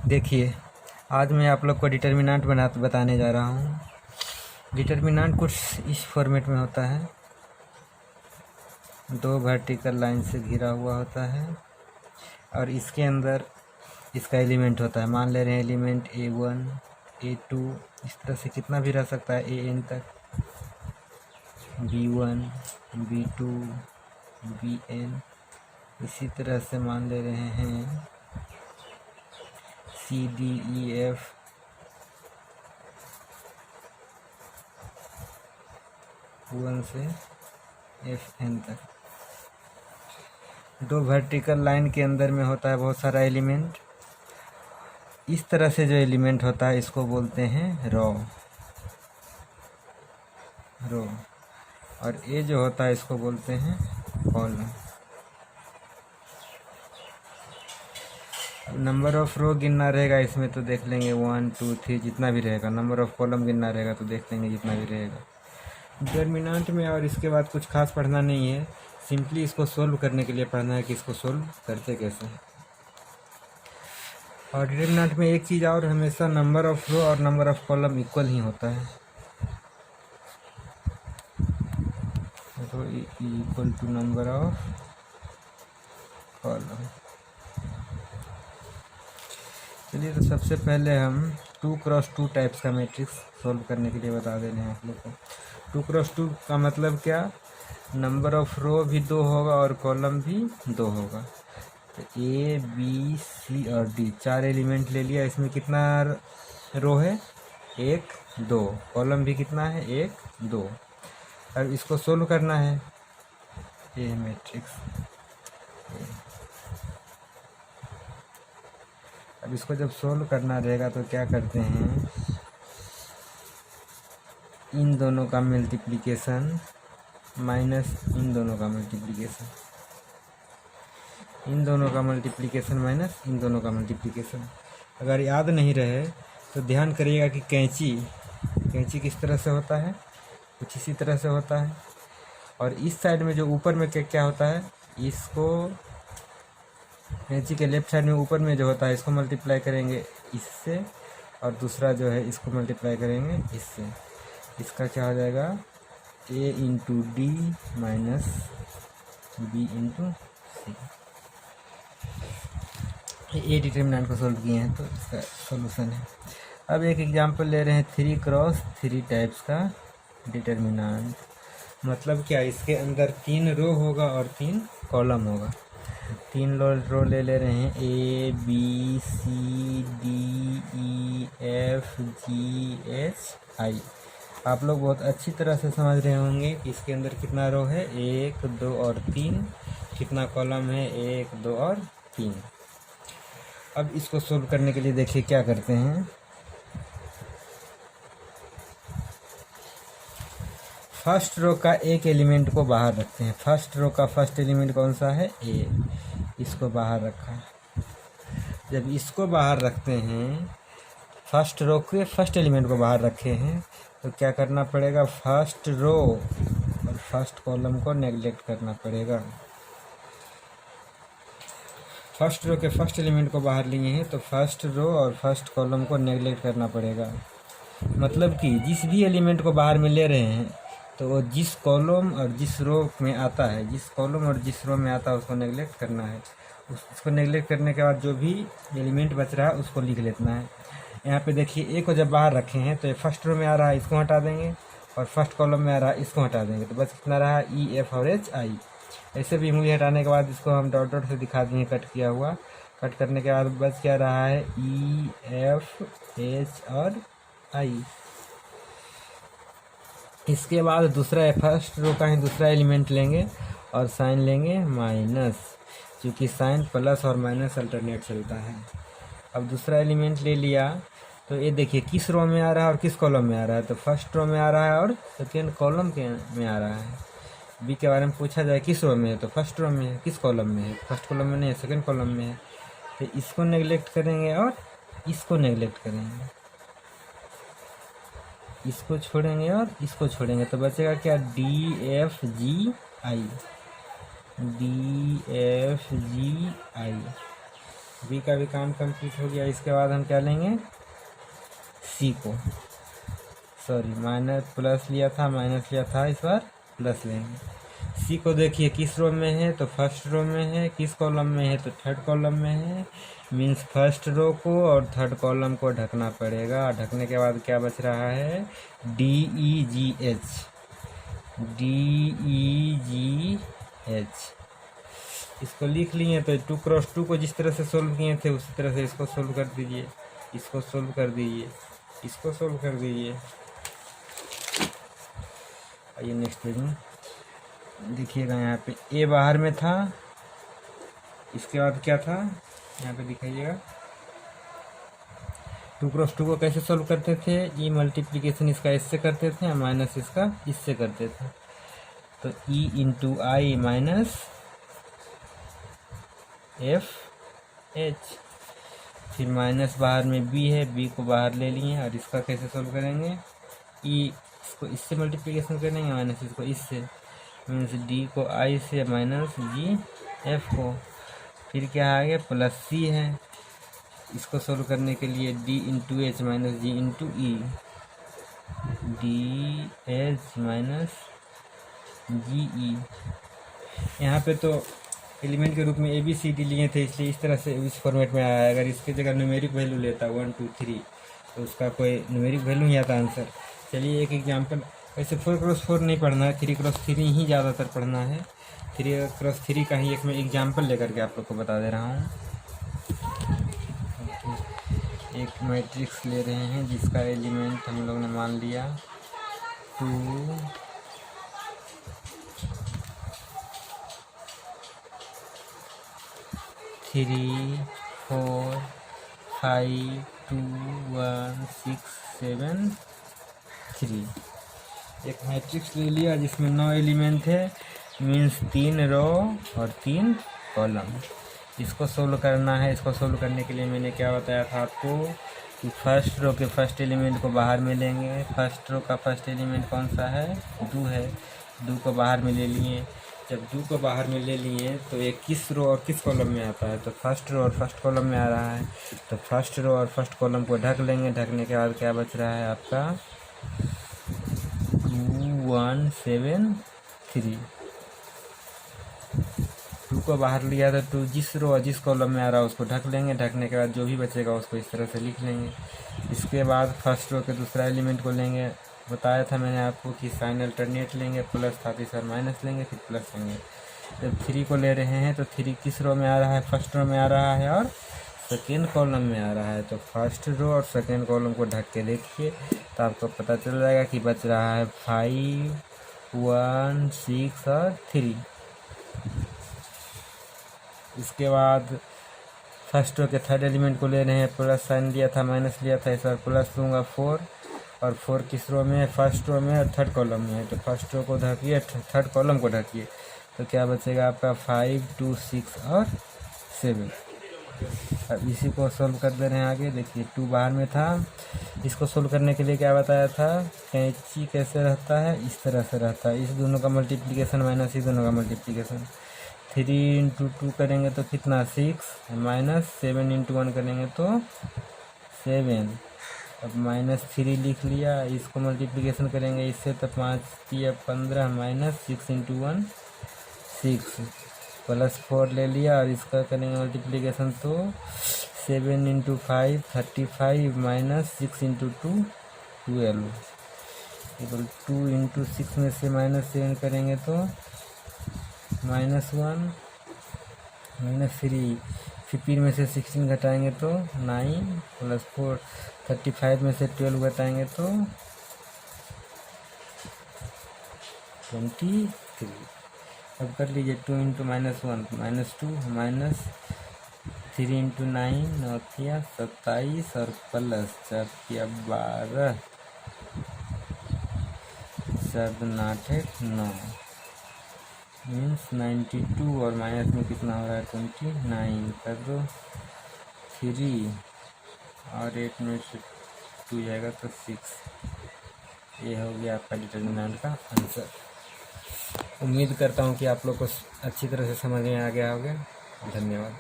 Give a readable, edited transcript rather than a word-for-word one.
देखिए, आज मैं आप लोग को डिटर्मिनेंट बताने जा रहा हूँ। डिटर्मिनेंट कुछ इस फॉर्मेट में होता है। दो वर्टिकल लाइन से घिरा हुआ होता है और इसके अंदर इसका एलिमेंट होता है। मान ले रहे हैं एलिमेंट A1, A2, इस तरह से कितना भी रह सकता है AN तक, B1, B2, BN। इसी तरह से मान ले रहे हैं CDEF, वन से FN तक। दो वर्टिकल लाइन के अंदर में होता है बहुत सारा एलिमेंट। इस तरह से जो एलिमेंट होता है इसको बोलते हैं रो। और ये जो होता है इसको बोलते हैं कॉलम। नंबर ऑफ रो गिनना रहेगा इसमें तो देख लेंगे 1, 2, 3 जितना भी रहेगा। नंबर ऑफ कॉलम गिनना रहेगा तो देख लेंगे जितना भी रहेगा। डिटर्मिनेंट में और इसके बाद कुछ खास पढ़ना नहीं है, सिंपली इसको सोल्व करने के लिए पढ़ना है कि इसको सोल्व करते कैसे हैं। और डिटर्मिनेंट में एक चीज़ और, हमेशा नंबर ऑफ रो और नंबर ऑफ कॉलम इक्वल ही होता है। Row equal to number of column. चलिए, तो सबसे पहले हम 2x2 टाइप्स का मैट्रिक्स सोल्व करने के लिए बता दे रहे हैं आप लोग को। 2x2 का मतलब क्या, नंबर ऑफ रो भी 2 होगा और कॉलम भी 2 होगा। तो A, B, C और D 4 एलिमेंट ले लिया। इसमें कितना रो है, 1, 2। कॉलम भी कितना है, 1, 2। अब इसको सोल्व करना है, ये मैट्रिक्स। अब इसको जब सोल्व करना रहेगा तो क्या करते हैं, इन दोनों का मल्टीप्लिकेशन माइनस इन दोनों का मल्टीप्लिकेशन, इन दोनों का मल्टीप्लिकेशन माइनस इन दोनों का मल्टीप्लिकेशन। अगर याद नहीं रहे तो ध्यान करिएगा कि कैंची किस तरह से होता है, कुछ इसी तरह से होता है। और इस साइड में जो ऊपर में क्या होता है, इसको कैंची के लेफ्ट साइड में ऊपर में जो होता है इसको मल्टीप्लाई करेंगे इससे, और दूसरा जो है इसको मल्टीप्लाई करेंगे इससे। इसका क्या हो जाएगा, A into D minus B into C। ये डिटर्मिनेंट को सोल्व किए हैं तो इसका सॉल्यूशन है। अब एक एग्जांपल ले रहे हैं 3x3 टाइप्स का डिटर्मिनेंट। मतलब क्या, इसके अंदर 3 रो होगा और 3 कॉलम होगा। 3 रो ले रहे हैं A, B, C, D, E, F, G, H, I। आप लोग बहुत अच्छी तरह से समझ रहे होंगे कि इसके अंदर कितना रो है, 1, 2 और 3। कितना कॉलम है, 1, 2 और 3। अब इसको सोल्व करने के लिए देखिए क्या करते हैं। फर्स्ट रो का एक एलिमेंट को बाहर रखते हैं। फर्स्ट रो का फर्स्ट एलिमेंट कौन सा है, A। इसको बाहर रखा है। जब इसको बाहर रखते हैं, फर्स्ट रो के फर्स्ट एलिमेंट को बाहर रखे हैं, तो क्या करना पड़ेगा, फर्स्ट रो और फर्स्ट कॉलम को नेग्लेक्ट करना पड़ेगा। फर्स्ट रो के फर्स्ट एलिमेंट को बाहर लिए हैं तो फर्स्ट रो और फर्स्ट कॉलम को नेग्लेक्ट करना पड़ेगा। मतलब कि जिस भी एलिमेंट को बाहर में ले रहे हैं तो वो जिस कॉलम और जिस रो में आता है, उसको नेग्लेक्ट करना है। उसको नेग्लेक्ट करने के बाद जो भी एलिमेंट बच रहा है उसको लिख लेना है। यहाँ पे देखिए, A को जब बाहर रखे हैं तो ये फर्स्ट रो में आ रहा है, इसको हटा देंगे, और फर्स्ट कॉलम में आ रहा है, इसको हटा देंगे। तो बस कितना रहा, E, F और H, I। ऐसे भी उंगली हटाने के बाद इसको हम डॉट से दिखा देंगे कट किया हुआ। कट करने के बाद बस क्या रहा है, E, F, H और I। इसके बाद दूसरा फर्स्ट रो का ही दूसरा एलिमेंट लेंगे और साइन लेंगे माइनस, क्योंकि साइन प्लस और माइनस अल्टरनेट चलता है। अब दूसरा एलिमेंट ले लिया तो ये देखिए किस रो में आ रहा है और किस कॉलम में आ रहा है। तो फर्स्ट रो में आ रहा है और सेकेंड कॉलम के में आ रहा है। बी के बारे में पूछा जाए किस रो में है, तो फर्स्ट रो में है। किस कॉलम में है, फर्स्ट कॉलम में नहीं है, सेकेंड कॉलम में है। तो इसको नेग्लेक्ट करेंगे और इसको नेग्लेक्ट करेंगे, इसको छोड़ेंगे और इसको छोड़ेंगे। तो बचेगा क्या, DFGI। बी का भी काम कंप्लीट हो गया। इसके बाद हम क्या लेंगे, सी को, सॉरी माइनस प्लस लिया था, माइनस लिया था, इस बार प्लस लेंगे। सी को देखिए किस रो में है, तो फर्स्ट रो में है, किस कॉलम में है, तो थर्ड कॉलम में है। मीन्स फर्स्ट रो को और थर्ड कॉलम को ढकना पड़ेगा। ढकने के बाद क्या बच रहा है, डी ई जी एच, डी ई जी एच। इसको लिख लिए, तो 2x2 को जिस तरह से सोल्व किए थे उसी तरह से इसको सोल्व कर दीजिए, इसको सोल्व कर दीजिए, इसको सोल्व कर दीजिए। आइए नेक्स्ट पेज में देखिएगा, यहाँ पे ए बाहर में था, इसके बाद क्या था यहाँ पे दिखाइएगा। 2x2 को कैसे सोल्व करते थे, ई मल्टीप्लीकेशन इसका इससे करते थे, माइनस इसका इससे करते थे। तो ई इंटू आई माइनस एफ एच, फिर माइनस बाहर में बी है, बी को बाहर ले लिए, और इसका कैसे सोल्व करेंगे, ई इसको इससे मल्टीप्लीकेशन करेंगे, माइनस इसको इससे, मीन्स डी को आई से माइनस जी एफ को, फिर क्या आ गया प्लस सी है। इसको सोल्व करने के लिए डी इंटू एच माइनस जी इंटू ई, डी एच माइनस जी ई। यहाँ पे तो एलिमेंट के रूप में ए बी सी डी लिए थे, इसलिए इस तरह से इस फॉर्मेट में आया। अगर इसके जगह न्यूमेरिक वैल्यू लेता 1 2 3 तो उसका कोई न्यूमेरिक वैल्यू नहीं आता आंसर। चलिए एक एग्जाम्पल, वैसे 4x4 नहीं पढ़ना है, 3x3 ही ज़्यादातर पढ़ना है। 3x3 का ही एक मैं एग्जाम्पल लेकर के आप लोग को बता दे रहा हूँ। एक मैट्रिक्स ले रहे हैं जिसका एलिमेंट हम लोग ने मान लिया 2 3 4 5 2 1 6 7 3। एक मैट्रिक्स ले लिया जिसमें 9 एलिमेंट है, मीन्स 3 रो और 3 कॉलम। इसको सोल्व करना है। इसको सोल्व करने के लिए मैंने क्या बताया था आपको कि फर्स्ट रो के फर्स्ट एलिमेंट को बाहर में लेंगे। फर्स्ट रो का फर्स्ट एलिमेंट कौन सा है, 2 है, 2 को बाहर में ले लिए। जब 2 को बाहर में ले लिए तो ये किस रो और किस कॉलम में आता है, तो फर्स्ट रो और फर्स्ट कॉलम में आ रहा है। तो फर्स्ट रो और फर्स्ट कॉलम को ढक लेंगे। ढकने के बाद क्या बच रहा है आपका 2 1 7 3। 2 को बाहर लिया तो 2 जिस रो और जिस कॉलम में आ रहा है उसको ढक लेंगे। ढकने के बाद जो भी बचेगा उसको इस तरह से लिख लेंगे। इसके बाद फर्स्ट रो के दूसरा एलिमेंट को लेंगे। बताया था मैंने आपको कि साइन अल्टरनेट लेंगे, प्लस था तो सर माइनस लेंगे, फिर प्लस लेंगे। जब 3 को ले रहे हैं तो 3 किस रो में आ रहा है, फर्स्ट रो में आ रहा है और सेकेंड कॉलम में आ रहा है। तो फर्स्ट रो और सेकेंड कॉलम को ढक के देखिए तो आपको पता चल जाएगा कि बच रहा है 5 1 6 और 3। इसके बाद फर्स्ट रो के थर्ड एलिमेंट को ले रहे हैं, प्लस साइन लिया था माइनस लिया था, इस बार प्लस लूँगा 4। और 4 किस रो में है, फर्स्ट रो में और थर्ड कॉलम में है। तो फर्स्ट रो को ढकिए, थर्ड कॉलम को ढकिए, तो क्या बचेगा आपका 5 2 6 और 7। अब इसी को सोल्व कर दे रहे हैं आगे। देखिए 2 बाहर में था, इसको सोल्व करने के लिए क्या बताया था, कैंची कैसे रहता है, इस तरह से रहता है। इस दोनों का मल्टीप्लिकेशन माइनस इस दोनों का मल्टीप्लिकेशन। 3 इंटू 2 करेंगे तो कितना 6, माइनस 7 इंटू 1 करेंगे तो 7। अब -3 लिख लिया। इसको मल्टीप्लिकेशन करेंगे इससे तो 5 3 15 माइनस 6 इंटू 1 6, प्लस 4 ले लिया। और इसका करेंगे मल्टीप्लिकेशन तो 7 into 5 35 minus 6 into 2 12 equal 2 into 6 में से -7 करेंगे तो -1 -3। 15 में से 16 घटाएंगे तो 9 प्लस 4 35 में से 12 घटाएंगे तो 23। अब कर लीजिए 2 इंटू -1 -2 -3 इंटू 9 9 किया 27 और प्लस 4 किया 12 7 8 9 मीन्स 92। और माइनस में कितना हो रहा है 29। कर दो 3 और 8 में से 2 जाएगा तो 6। ये हो गया आपका डिटर्मिनेंट का आंसर। उम्मीद करता हूँ कि आप लोग को अच्छी तरह से समझ में आ गया होगा। धन्यवाद।